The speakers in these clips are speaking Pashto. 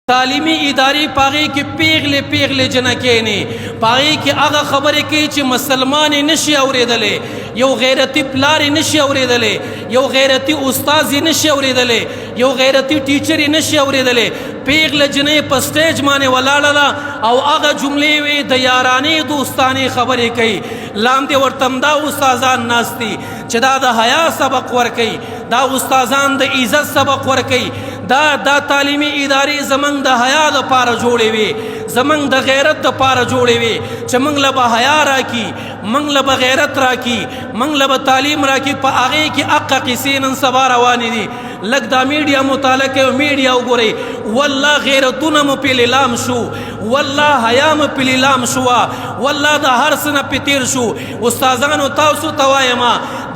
تعلیمی ادارې پاغې کې پیغلې جنکې پاغې کې هغه خبرې کوي چې مسلمان نشي اورېدلی، یو غیرتی پلار نشي اورېدلی، یو غیرتی استاد نشي اورېدلی، یو غیرتی ټیچر نشي اورېدلی. پیغله جنۍ په سټیج باندې ولاړه ده او هغه جملې وي د یارانې دوستانې خبرې کوي. لاندې ورته دا استادان ناست دي چې دا د حیا سبق ورکوي، دا استادان د عزت سبق ورکوي. دا تعلیمی ادارې زمنګ د حیا دپاره جوړې وي، زمنګ د غیرت دپاره جوړې وي چې موږ له به حیا راکړي، موږ له به غیرت راکړي، موږ له به تعلیم راکړي. په هغې کې حقه قصې نن سبا روانې دي. لږ دا میډیا مطالعه کوي، میډیا وګورئ، والله غیرتونه مو پې لیلام شو، والله حیا مو پې لیلام شوه، والله د هر څه نه پې تېر شو. استادانو تاسو ته وایم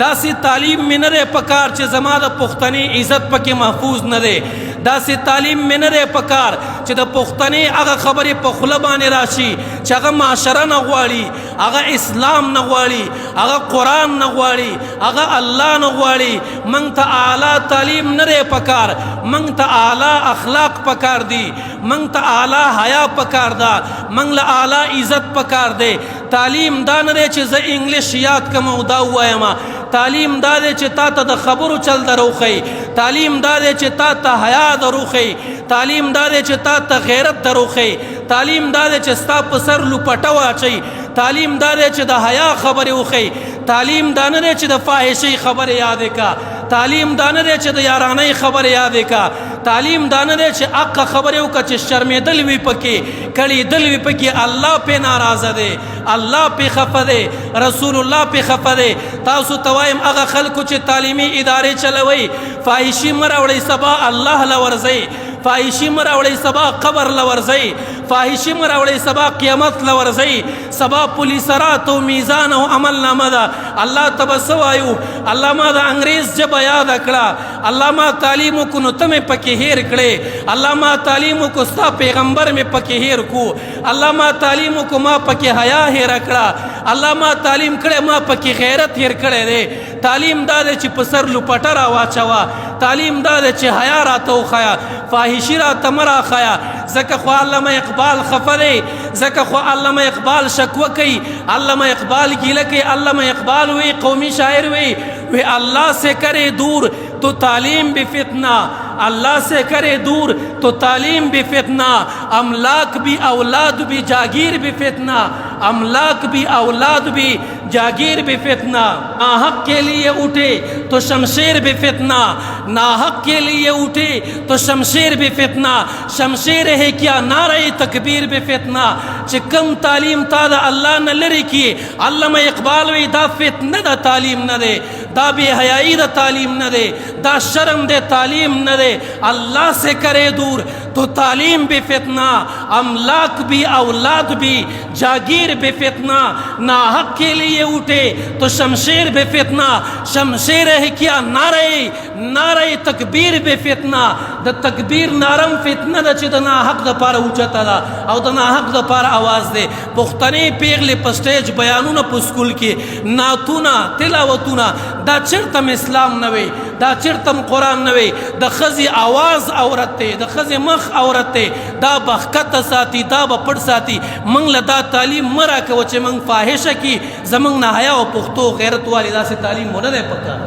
داسې تعلیم مې نه دی پکار چې زما د پښتنې عزت پکې محفوظ نه دی. داسې تعلیم مې نه دی پکار چې د پښتنې هغه خبرې په خوله باندې راشي چې هغه معاشره نه غواړي، هغه اسلام نه غواړي، هغه قرآن نه غواړي، هغه الله نه غواړي. موږ ته اعلی تعلیم نه دی پکار، موږ ته اعلی اخلاق پکار دي، موږ ته اعلی حیا پکار ده، موږ له اعلی عزت پکار دی. تعلیم دا نه دی چې زه انګلیش یاد کړم او دا ووایم. تعلیم دا دی چې تا ته د خبرو چل دروښیي، تعلیم دا دی چې تا ته حیا دروښیي، تعلیم دا دی چې تا ته غیرت دروښیي، تعلیم دا دی چې ستا په سر لوپټه واچوي، تعلیم دا دی چې د حیا خبرې وښیي. تعلیم دا نه دی چې د فاحشې خبرې یادې کا، تعلیم دا نه دی چې د یارانۍ خبرې یادې کا، تعلیم دا نه دی چې حقه خبرې وکړه چې شرمېدل وي پکې، کړېدل وي پکې. الله پې ناراضه دی، الله پې خفه دی، رسول الله پې خفه دی. تاسو ته وایم هغه خلکو چې تعلیمي ادارې چلوئ، فاحشي مه راوړئ، سبا الله له ورځئ. فاحشي مه راوړئ، سبا قبر له ورځئ. فاحشي مه راوړئ، سبا قیامت له ورځئ. سبا پولیسرات او میزان او عمل نامه ده. الله ته به څه وایو؟ الله ما د انګریز ژبه یاده کړه، الله ما تعلیم وکړو نو ته مې پکې هیر کړې، الله ما تعلیم وکړو ستا پیغمبر مې پکې هیر کړو، الله ما تعلیم وکړو ما پکې حیا هیره کړه، الله ما تعلیم کړی ما پکې غیرت هیر کړی دی. تعلیم دا دی چې په سر لوپټه راواچوه، تعلیم دا دی چې حیا راته وښیه، فاحشي راته مه راښیه. ځکه خو علامه اقبال خفه دی، ځکه خو علامه اقبال شکوه کوي، علامه اقبال گیله کوي. علامه اقبال وی قومی شاعر وی اللہ سے کرے دور تو تعلیم بھی فتنہ، اللہ سے کرے دور تو تعلیم بھی فتنہ، املاک بھی اولاد بھی جاگیر بھی فتنہ، املاک بھی اولاد بھی جاگیر بھی فتنہ. ناحق کے لیے اٹھے تو شمشیر بھی فتنہ، ناحق کے لیے اٹھے تو شمشیر بھی فتنہ. شمشیر ہے کیا نعرہ تکبیر بھی فتنہ. چې کم تعلیم تا د الله نه لرې کړي، علامه اقبال وی دا فتنه د تعلیم نه دی، دا بے حیائی د تعلیم نه دی، دا شرم د تعلیم نه دی. اللہ سے کرے دور تو تعلیم بھی فتنہ، املاک بھی اولاد بھی جاگیر بھی فتنہ. ناحق کے لیے اٹھے تو شمشیر بھی فتنہ، شمشیر ہے کیا نعرہ تکبیر بھی فتنہ. د تکبیر نارم فتنه ده چې د ناحق دپاره اوچته ده او د ناحق دپاره اواز دی. پښتنې پیغلې په سټیج بیانونه په سکول کې، نعتونه، تلاوتونه، دا چېرته اسلام نه وي، دا چېرته قرآن نه وي. د ښځې اواز عورت دی، د ښځې مخ عورت دی، دا به ښکته ساتي، دا به پټ ساتي. موږ له دا تعلیم مه راکوه چې موږ فاحشه کي، زموږ نه حیا او پښتو غیرت والي. داسې تعلیم مو نه دی پکار.